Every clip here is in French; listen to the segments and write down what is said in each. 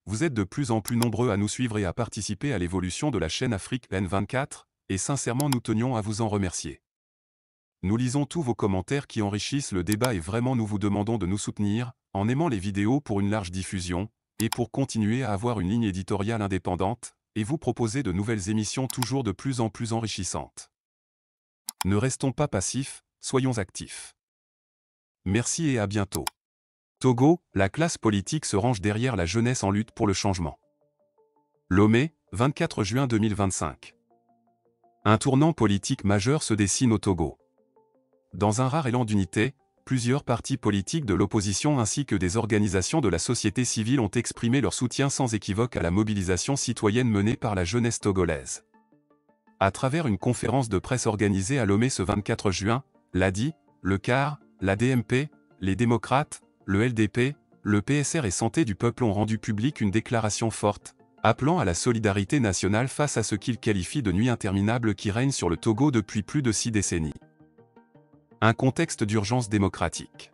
vous êtes de plus en plus nombreux à nous suivre et à participer à l'évolution de la chaîne Afrique N24, et sincèrement nous tenions à vous en remercier. Nous lisons tous vos commentaires qui enrichissent le débat et vraiment nous vous demandons de nous soutenir, en aimant les vidéos pour une large diffusion, et pour continuer à avoir une ligne éditoriale indépendante, et vous proposer de nouvelles émissions toujours de plus en plus enrichissantes. Ne restons pas passifs, soyons actifs. Merci et à bientôt. Togo, la classe politique se range derrière la jeunesse en lutte pour le changement. Lomé, 24 juin 2025. Un tournant politique majeur se dessine au Togo. Dans un rare élan d'unité, plusieurs partis politiques de l'opposition ainsi que des organisations de la société civile ont exprimé leur soutien sans équivoque à la mobilisation citoyenne menée par la jeunesse togolaise. À travers une conférence de presse organisée à Lomé ce 24 juin, l'ADI, le CAR, la DMP, les démocrates, le LDP, le PSR et Santé du Peuple ont rendu public une déclaration forte, appelant à la solidarité nationale face à ce qu'ils qualifient de nuit interminable qui règne sur le Togo depuis plus de 6 décennies. Un contexte d'urgence démocratique.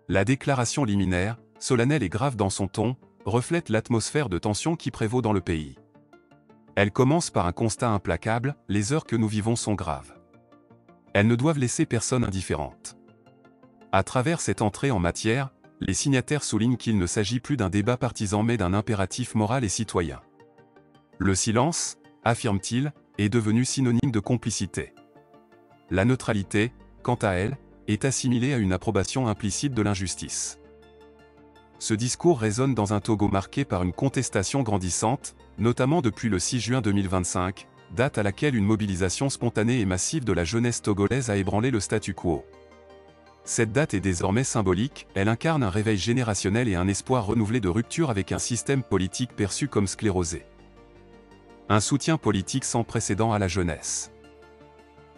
La déclaration liminaire, solennelle et grave dans son ton, reflète l'atmosphère de tension qui prévaut dans le pays. Elle commence par un constat implacable, les heures que nous vivons sont graves. Elles ne doivent laisser personne indifférente. À travers cette entrée en matière, les signataires soulignent qu'il ne s'agit plus d'un débat partisan mais d'un impératif moral et citoyen. Le silence, affirme-t-il, est devenu synonyme de complicité. La neutralité, quant à elle, est assimilée à une approbation implicite de l'injustice. Ce discours résonne dans un Togo marqué par une contestation grandissante, notamment depuis le 6 juin 2025, date à laquelle une mobilisation spontanée et massive de la jeunesse togolaise a ébranlé le statu quo. Cette date est désormais symbolique, elle incarne un réveil générationnel et un espoir renouvelé de rupture avec un système politique perçu comme sclérosé. Un soutien politique sans précédent à la jeunesse.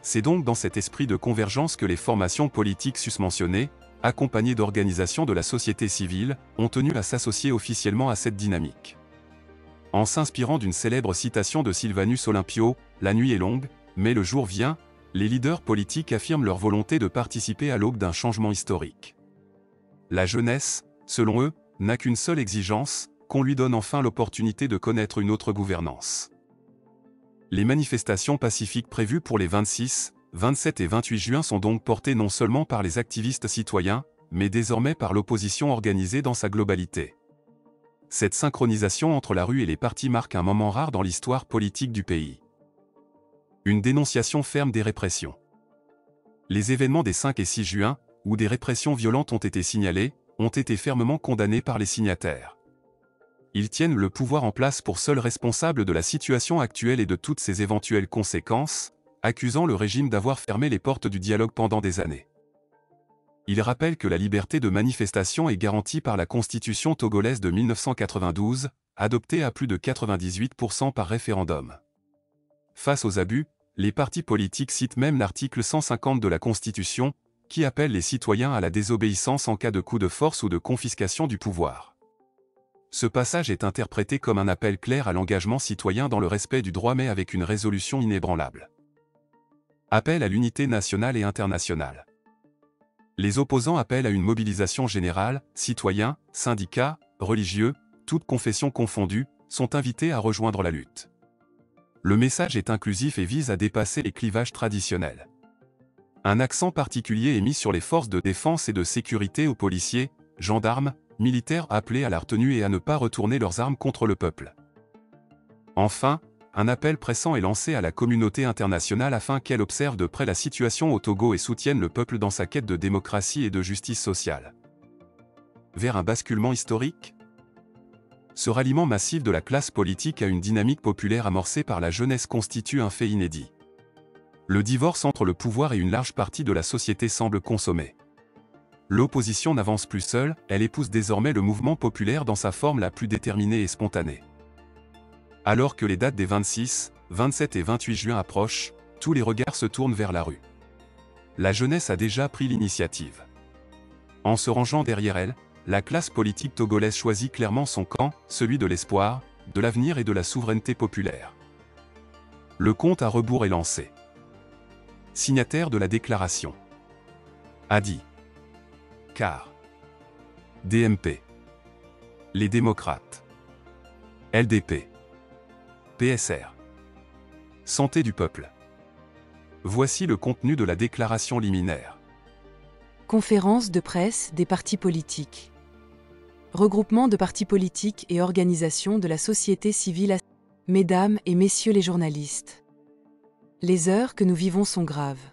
C'est donc dans cet esprit de convergence que les formations politiques susmentionnées, accompagnées d'organisations de la société civile, ont tenu à s'associer officiellement à cette dynamique. En s'inspirant d'une célèbre citation de Sylvanus Olympio, « La nuit est longue, mais le jour vient », les leaders politiques affirment leur volonté de participer à l'aube d'un changement historique. La jeunesse, selon eux, n'a qu'une seule exigence, qu'on lui donne enfin l'opportunité de connaître une autre gouvernance. Les manifestations pacifiques prévues pour les 26, 27 et 28 juin sont donc portées non seulement par les activistes citoyens, mais désormais par l'opposition organisée dans sa globalité. Cette synchronisation entre la rue et les partis marque un moment rare dans l'histoire politique du pays. Une dénonciation ferme des répressions. Les événements des 5 et 6 juin, où des répressions violentes ont été signalées, ont été fermement condamnés par les signataires. Ils tiennent le pouvoir en place pour seul responsable de la situation actuelle et de toutes ses éventuelles conséquences, accusant le régime d'avoir fermé les portes du dialogue pendant des années. Ils rappellent que la liberté de manifestation est garantie par la Constitution togolaise de 1992, adoptée à plus de 98% par référendum. Face aux abus, les partis politiques citent même l'article 150 de la Constitution, qui appelle les citoyens à la désobéissance en cas de coup de force ou de confiscation du pouvoir. Ce passage est interprété comme un appel clair à l'engagement citoyen dans le respect du droit mais avec une résolution inébranlable. Appel à l'unité nationale et internationale. Les opposants appellent à une mobilisation générale, citoyens, syndicats, religieux, toutes confessions confondues, sont invités à rejoindre la lutte. Le message est inclusif et vise à dépasser les clivages traditionnels. Un accent particulier est mis sur les forces de défense et de sécurité aux policiers, gendarmes, militaires appelés à la retenue et à ne pas retourner leurs armes contre le peuple. Enfin, un appel pressant est lancé à la communauté internationale afin qu'elle observe de près la situation au Togo et soutienne le peuple dans sa quête de démocratie et de justice sociale. Vers un basculement historique ? Ce ralliement massif de la classe politique à une dynamique populaire amorcée par la jeunesse constitue un fait inédit. Le divorce entre le pouvoir et une large partie de la société semble consommé. L'opposition n'avance plus seule, elle épouse désormais le mouvement populaire dans sa forme la plus déterminée et spontanée. Alors que les dates des 26, 27 et 28 juin approchent, tous les regards se tournent vers la rue. La jeunesse a déjà pris l'initiative. En se rangeant derrière elle, la classe politique togolaise choisit clairement son camp, celui de l'espoir, de l'avenir et de la souveraineté populaire. Le compte à rebours est lancé. Signataire de la déclaration. ADI. CAR. DMP. Les démocrates. LDP. PSR. Santé du peuple. Voici le contenu de la déclaration liminaire. Conférence de presse des partis politiques. Regroupement de partis politiques et organisations de la société civile. Mesdames et messieurs les journalistes. Les heures que nous vivons sont graves.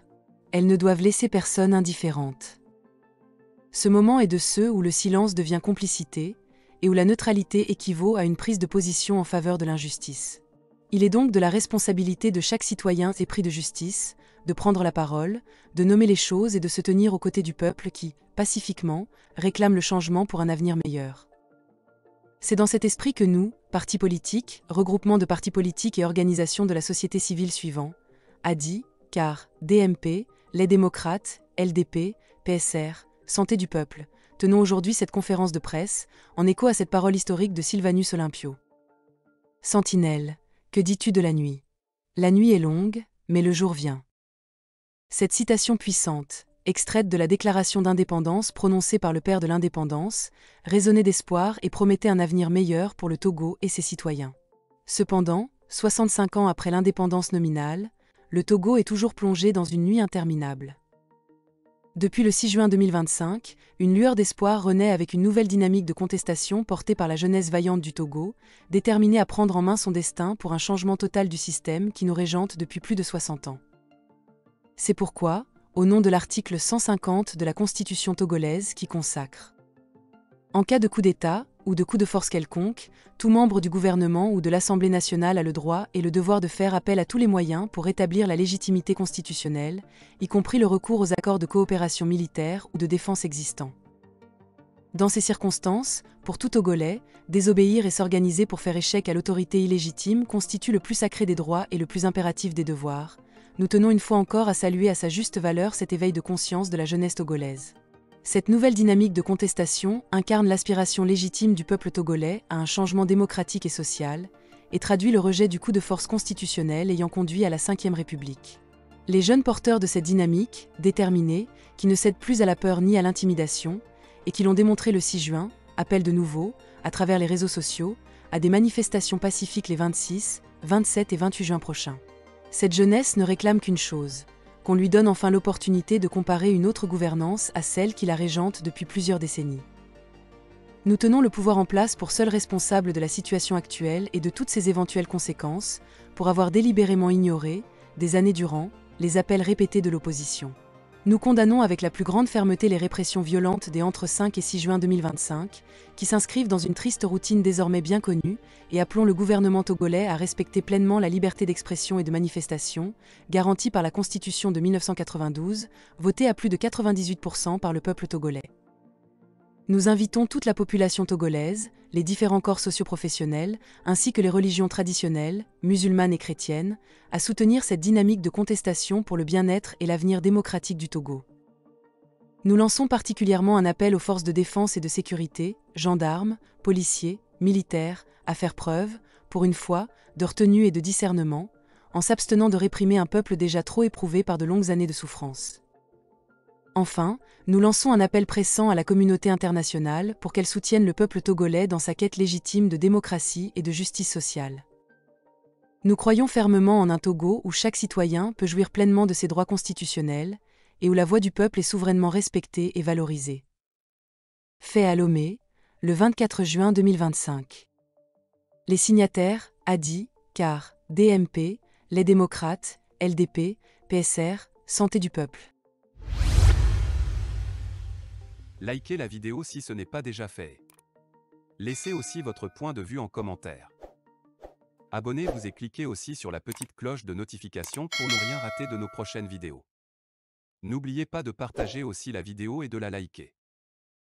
Elles ne doivent laisser personne indifférente. Ce moment est de ceux où le silence devient complicité et où la neutralité équivaut à une prise de position en faveur de l'injustice. Il est donc de la responsabilité de chaque citoyen épris de justice de prendre la parole, de nommer les choses et de se tenir aux côtés du peuple qui, pacifiquement, réclame le changement pour un avenir meilleur. C'est dans cet esprit que nous, partis politiques, regroupement de partis politiques et organisations de la société civile suivants, ADI, CAR, DMP, les démocrates, LDP, PSR, Santé du peuple, tenons aujourd'hui cette conférence de presse, en écho à cette parole historique de Sylvanus Olympio. Sentinelle, que dis-tu de la nuit? La nuit est longue, mais le jour vient. Cette citation puissante, extraite de la déclaration d'indépendance prononcée par le père de l'indépendance, résonnait d'espoir et promettait un avenir meilleur pour le Togo et ses citoyens. Cependant, 65 ans après l'indépendance nominale, le Togo est toujours plongé dans une nuit interminable. Depuis le 6 juin 2025, une lueur d'espoir renaît avec une nouvelle dynamique de contestation portée par la jeunesse vaillante du Togo, déterminée à prendre en main son destin pour un changement total du système qui nous régente depuis plus de 60 ans. C'est pourquoi, au nom de l'article 150 de la Constitution togolaise qui consacre « En cas de coup d'État ou de coup de force quelconque, tout membre du gouvernement ou de l'Assemblée nationale a le droit et le devoir de faire appel à tous les moyens pour rétablir la légitimité constitutionnelle, y compris le recours aux accords de coopération militaire ou de défense existants. Dans ces circonstances, pour tout Togolais, désobéir et s'organiser pour faire échec à l'autorité illégitime constitue le plus sacré des droits et le plus impératif des devoirs. Nous tenons une fois encore à saluer à sa juste valeur cet éveil de conscience de la jeunesse togolaise. Cette nouvelle dynamique de contestation incarne l'aspiration légitime du peuple togolais à un changement démocratique et social, et traduit le rejet du coup de force constitutionnel ayant conduit à la Ve République. Les jeunes porteurs de cette dynamique, déterminés, qui ne cèdent plus à la peur ni à l'intimidation, et qui l'ont démontré le 6 juin, appellent de nouveau, à travers les réseaux sociaux, à des manifestations pacifiques les 26, 27 et 28 juin prochains. Cette jeunesse ne réclame qu'une chose, qu'on lui donne enfin l'opportunité de comparer une autre gouvernance à celle qui la régente depuis plusieurs décennies. Nous tenons le pouvoir en place pour seul responsable de la situation actuelle et de toutes ses éventuelles conséquences, pour avoir délibérément ignoré, des années durant, les appels répétés de l'opposition. Nous condamnons avec la plus grande fermeté les répressions violentes des entre 5 et 6 juin 2025, qui s'inscrivent dans une triste routine désormais bien connue, et appelons le gouvernement togolais à respecter pleinement la liberté d'expression et de manifestation, garantie par la Constitution de 1992, votée à plus de 98% par le peuple togolais. Nous invitons toute la population togolaise, les différents corps socioprofessionnels, ainsi que les religions traditionnelles, musulmanes et chrétiennes, à soutenir cette dynamique de contestation pour le bien-être et l'avenir démocratique du Togo. Nous lançons particulièrement un appel aux forces de défense et de sécurité, gendarmes, policiers, militaires, à faire preuve, pour une fois, de retenue et de discernement, en s'abstenant de réprimer un peuple déjà trop éprouvé par de longues années de souffrance. Enfin, nous lançons un appel pressant à la communauté internationale pour qu'elle soutienne le peuple togolais dans sa quête légitime de démocratie et de justice sociale. Nous croyons fermement en un Togo où chaque citoyen peut jouir pleinement de ses droits constitutionnels et où la voix du peuple est souverainement respectée et valorisée. Fait à Lomé, le 24 juin 2025. Les signataires, ADI, CAR, DMP, les démocrates, LDP, PSR, Santé du peuple. Likez la vidéo si ce n'est pas déjà fait. Laissez aussi votre point de vue en commentaire. Abonnez-vous et cliquez aussi sur la petite cloche de notification pour ne rien rater de nos prochaines vidéos. N'oubliez pas de partager aussi la vidéo et de la liker.